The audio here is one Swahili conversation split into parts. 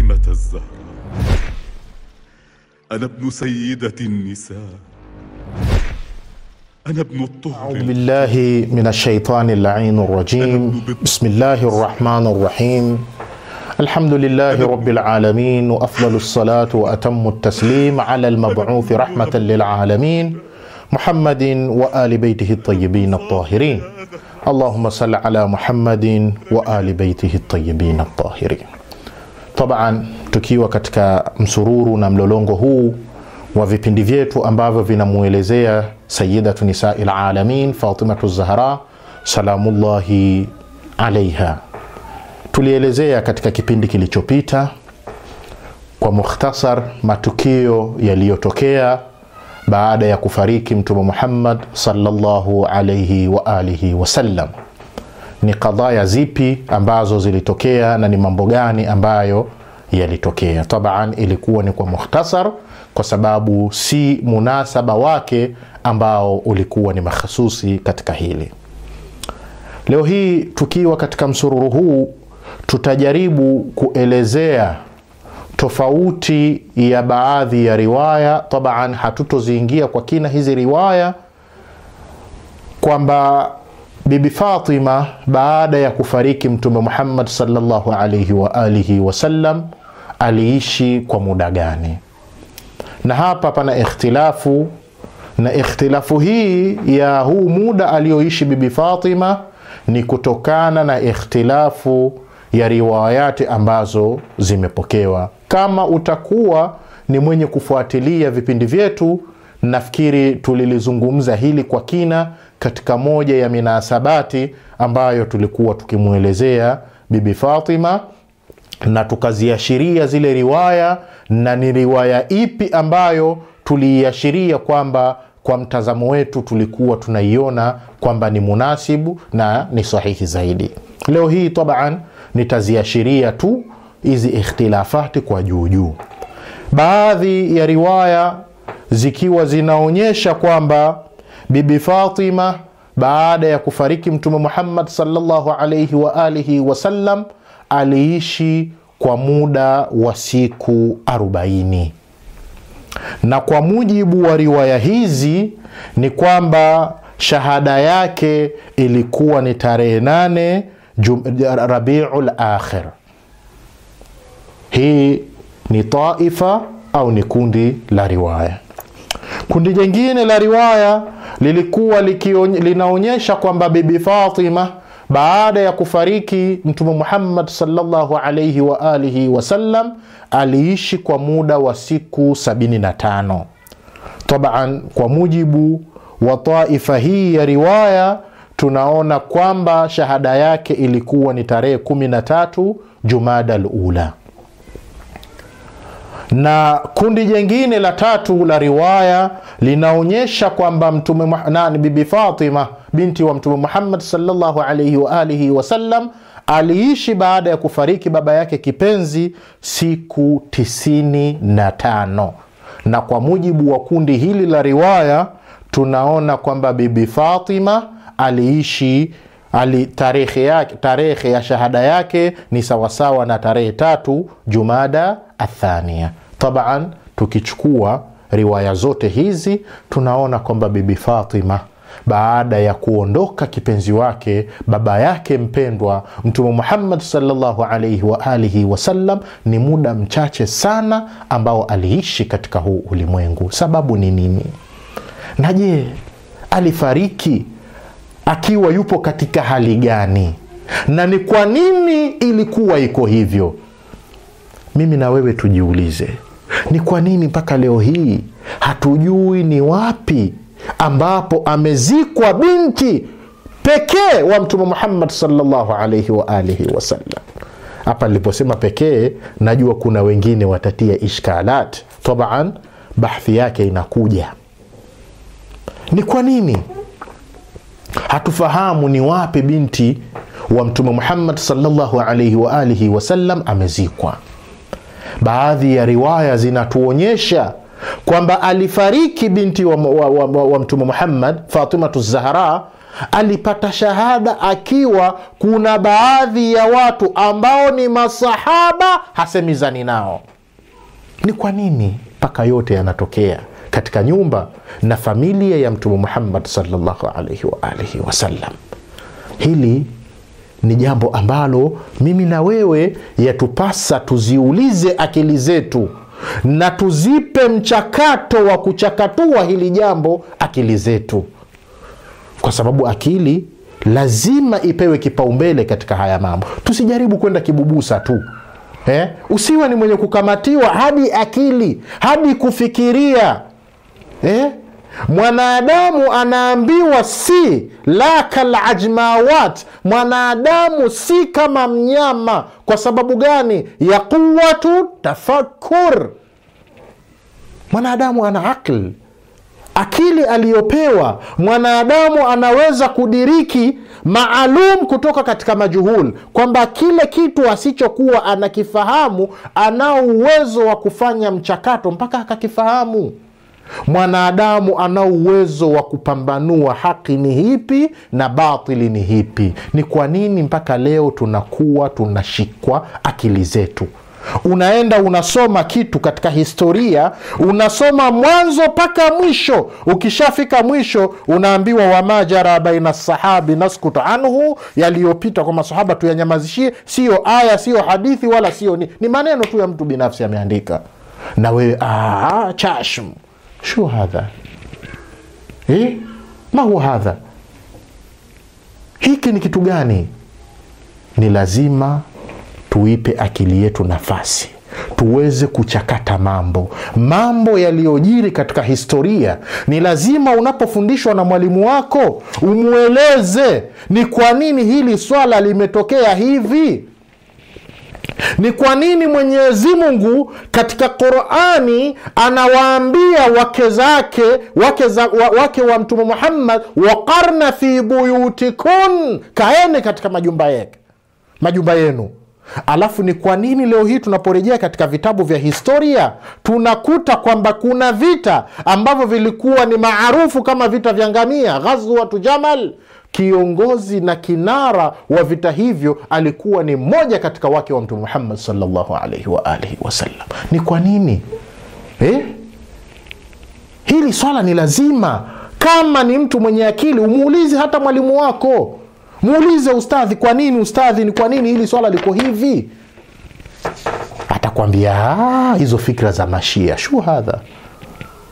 فاطمة الزهراء، أنا ابن سيدة النساء، أنا ابن الطهر. أعوذ بالله من الشيطان اللعين الرجيم. بسم الله الرحمن الرحيم. الحمد لله رب العالمين، وأفضل الصلاة وأتم التسليم على المبعوث رحمة للعالمين محمد وآل بيته الطيبين الطاهرين. اللهم صل على محمد وآل بيته الطيبين الطاهرين. Taban, tukiwa katika msururu na mlolongo huu wa vipindi vyetu ambavyo vinamuelezea Sayyidatu Nisa'il Alamin Fatimatu Zahra salamullahi alaiha. Tulielezea katika kipindi kilichopita kwa mukhtasar matukio yaliyotokea baada ya kufariki Mtume Muhammad sallallahu alayhi wa alihi wasallam. Ni kadhaya zipi ambazo zilitokea na ni mambo gani ambayo yalitokea. Taban, ilikuwa ni kwa mukhtasar kwa sababu si munasaba wake ambao ulikuwa ni makhsusi katika hili. Leo hii tukiwa katika msururu huu tutajaribu kuelezea tofauti ya baadhi ya riwaya. Taban, hatutoziingia kwa kina hizi riwaya, kwamba Bibi Fatima baada ya kufariki Mtume Muhammad sallallahu alayhi wa alihi wasallam aliishi kwa muda gani. Na hapa pana ikhtilafu, na ikhtilafu hii ya huu muda alioishi Bibi Fatima ni kutokana na ikhtilafu ya riwayati ambazo zimepokewa. Kama utakuwa ni mwenye kufuatilia vipindi vyetu, nafikiri tulilizungumza hili kwa kina katika moja ya minasabati ambayo tulikuwa tukimuelezea Bibi Fatima, na tukaziashiria zile riwaya na ni riwaya ipi ambayo tuliashiria kwamba kwa mtazamo wetu tulikuwa tunaiona kwamba ni munasibu na ni sahihi zaidi. Leo hii taban nitaziashiria tu hizi ikhtilafati kwa juu. Baadhi ya riwaya zikiwa zinaonyesha kwamba Bibi Fatima baada ya kufariki Mtume Muhammad sallallahu alayhi wa alihi wasallam aliishi kwa muda wa siku 40. Na kwa mujibu wa riwaya hizi ni kwamba shahada yake ilikuwa ni tarehe 8 Rabiul Akhir. Hii ni taifa au ni kundi la riwaya. Kundi jingine la riwaya lilikuwa linaonyesha kwamba Bibi Fatima baada ya kufariki Mtume Muhammad sallallahu alayhi wa alihi wasallam aliishi kwa muda wa siku 75. Taban, kwa mujibu wa taifa hii ya riwaya tunaona kwamba shahada yake ilikuwa ni tarehe 13 Jumada al-Ula. Na kundi jingine la tatu la riwaya linaonyesha kwamba Bibi Fatima binti wa Mtume Muhammad sallallahu alayhi wa alihi wasallam aliishi baada ya kufariki baba yake kipenzi siku 95. Na kwa mujibu wa kundi hili la riwaya tunaona kwamba Bibi Fatima aliishi tarehe ya shahada yake ni sawasawa na tarehe 3 Jumada athania. Taban, tukichukua riwaya zote hizi tunaona kwamba Bibi Fatima baada ya kuondoka kipenzi wake baba yake mpendwa Mtume Muhammad sallallahu alayhi wa alihi wasallam ni muda mchache sana ambao aliishi katika huu ulimwengu. Sababu ni nini? Na je, alifariki akiwa yupo katika hali gani? Na ni kwa nini ilikuwa iko hivyo? Mimi na wewe tujiulize, ni kwa nini mpaka leo hii hatujui ni wapi ambapo amezikwa binti pekee wa Mtume Muhammad sallallahu alayhi wa alihi wasallam. Hapa niliposema pekee, najua kuna wengine watatia ishkalat. Taban, bahthi yake inakuja. Ni kwa nini hatufahamu ni wapi binti wa Mtume Muhammad sallallahu alayhi wa alihi wasallam amezikwa? Baadhi ya riwaya zinatuonyesha kwamba alifariki binti wa Mtume Muhammad Fatimatu Zahra alipata shahada akiwa kuna baadhi ya watu ambao ni masahaba hasemizani nao. Ni kwa nini mpaka yote yanatokea katika nyumba na familia ya Mtume Muhammad sallallahu alaihi wa alihi wasallam? Hili ni jambo ambalo mimi na wewe yatupasa tuziulize akili zetu na tuzipe mchakato wa kuchakatua hili jambo akili zetu, kwa sababu akili lazima ipewe kipaumbele katika haya mambo. Tusijaribu kwenda kibubusa tu. Usiwe ni mwenye kukamatiwa hadi akili, hadi kufikiria. Mwanadamu anaambiwa si la kal ajmawat, mwanadamu si kama mnyama. Kwa sababu gani? Ya quwwatu tafakkur. Mwanadamu ana akili, akili aliyopewa. Mwanadamu anaweza kudiriki maalum kutoka katika majuhul, kwamba kile kitu asichokuwa anakifahamu anao uwezo wa kufanya mchakato mpaka akakifahamu. Mwanadamu ana uwezo wa kupambanua haki ni hipi na batili ni hipi. Ni kwa nini mpaka leo tunakuwa tunashikwa akili zetu? Unaenda unasoma kitu katika historia, unasoma mwanzo mpaka mwisho. Ukishafika mwisho unaambiwa wama jara baina sahabi naskutu anhu, yaliyopita kwa masahaba tuyanyamazishie. Sio aya, sio hadithi, wala sio ni maneno tu ya mtu binafsi ameandika. Na wewe chashmu, shu hadha? Ma huwa hadha? Hiki ni kitu gani? Ni lazima tuipe akili yetu nafasi, tuweze kuchakata mambo yaliyojiri katika historia. Ni lazima unapofundishwa na mwalimu wako umueleze ni kwa nini hili swala limetokea hivi. Ni kwa nini Mwenyezi Mungu katika Qur'ani anawaambia wake wa Mtume Muhammad, waqarna fi buyutikun, kaeni katika majumba yenu. Alafu ni kwa nini leo hii tunaporejea katika vitabu vya historia tunakuta kwamba kuna vita ambavyo vilikuwa ni maarufu kama vita vya ngamia, Ghazwatu Jamal? Kiongozi na kinara wa vita hivyo alikuwa ni mmoja katika wake wa Mtume Muhammad sallallahu alaihi wa alihi wasallam. Ni kwa nini? Hili swala ni lazima, kama ni mtu mwenye akili umuulize hata mwalimu wako. Muulize ustadhi, kwa nini ustadhi, ni kwa nini hili swala liko hivi? Atakwambia hizo fikra za mashia. Shu hadha?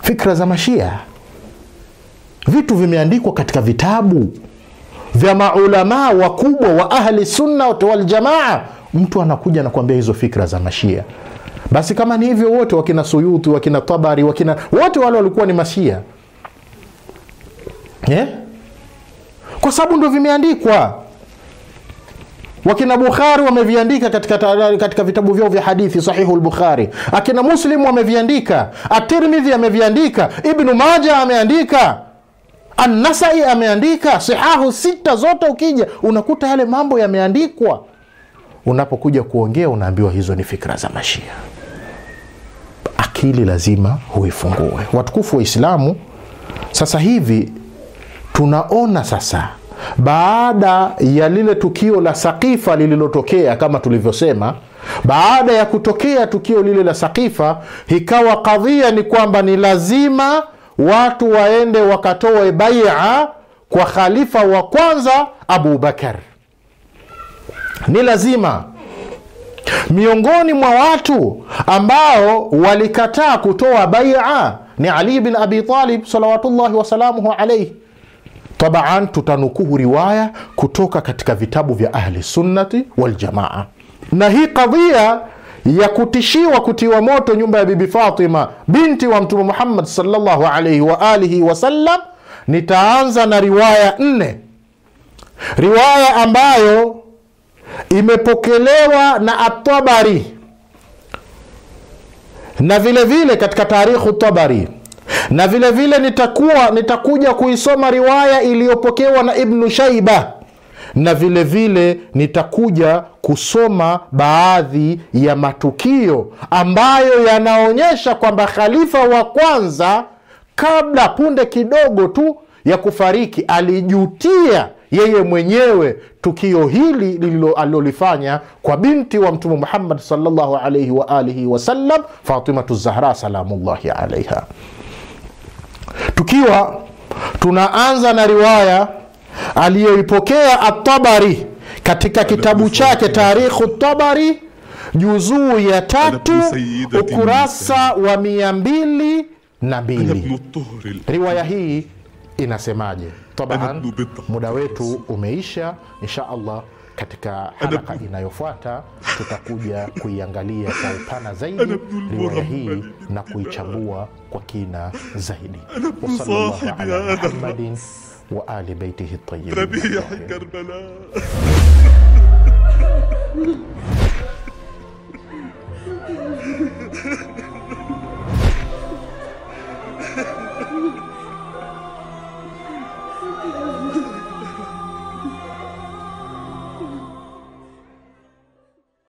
Fikra za mashia, vitu vimeandikwa katika vitabu vya maulama wakubwa wa ahli sunna wal jamaa. Mtu anakuja na kuambia hizo fikra za mashia. Basi kama ni hivyo, wote wakina Suyuti, wakina Tabari, wote wale walikuwa ni mashia. Kwa sababu ndio vimeandikwa. Wakina Bukhari wameviandika katika vitabu vyao vya hadithi, Sahihu al-Bukhari. Akina Muslim wameviandika, At-Tirmidhi ameviandika, Ibn Majah ameandika, An-Nasai ameandika, Sihahu sita zote ukija unakuta yale mambo yameandikwa. Unapokuja kuongea unaambiwa hizo ni fikra za mashia. Akili lazima huifungue. Watukufu wa Islamu, sasa hivi tunaona sasa, baada ya lile tukio la Saqifa lililotokea kama tulivyosema, baada ya kutokea tukio lile la Saqifa, ikawa kadhia ni kwamba ni lazima watu waende wakatoe bai'a kwa khalifa wa kwanza Abu Bakar. Ni lazima. Miongoni mwa watu ambao walikataa kutoa bai'a ni Ali bin Abi Talib salawatullahi wasalamuhu alayhi. Tabaan tutanukuhu riwaya kutoka katika vitabu vya ahli sunnati wal jamaa. Na hii kadhia ya kutiwa moto nyumba ya Bibi Fatima binti wa Mtume Muhammad sallallahu alayhi wa alihi wasallam, nitaanza na riwaya 4. Riwaya ambayo imepokelewa na At-Tabari na vile vile katika Tarikhu Tabari, na vile vile nitakuja kuisoma riwaya iliyopokewa na Ibn Shaiba, na vile vile nitakuja kusoma baadhi ya matukio ambayo yanaonyesha kwamba khalifa wa kwanza, kabla punde kidogo tu ya kufariki alijutia yeye mwenyewe tukio hili alilolifanya kwa binti wa Mtume Muhammad sallallahu alayhi wa alihi wasallam, Fatimatu Zahra salamullahi alaiha. Tukiwa tunaanza na riwaya aliyoipokea At-Tabari katika kitabu chake Tarikhu Tabari juzuu ya 3 ukurasa wa 202. Riwaya hii inasemaje? Taban muda wetu umeisha. Insha Allah katika halaka inayofuata tutakuja kuiangalia kwa upana zaidi riwaya hii na kuichambua kwa kina zaidi. Wa sallallahu ala Muhammadin wa ali baitihi at-tayyibin.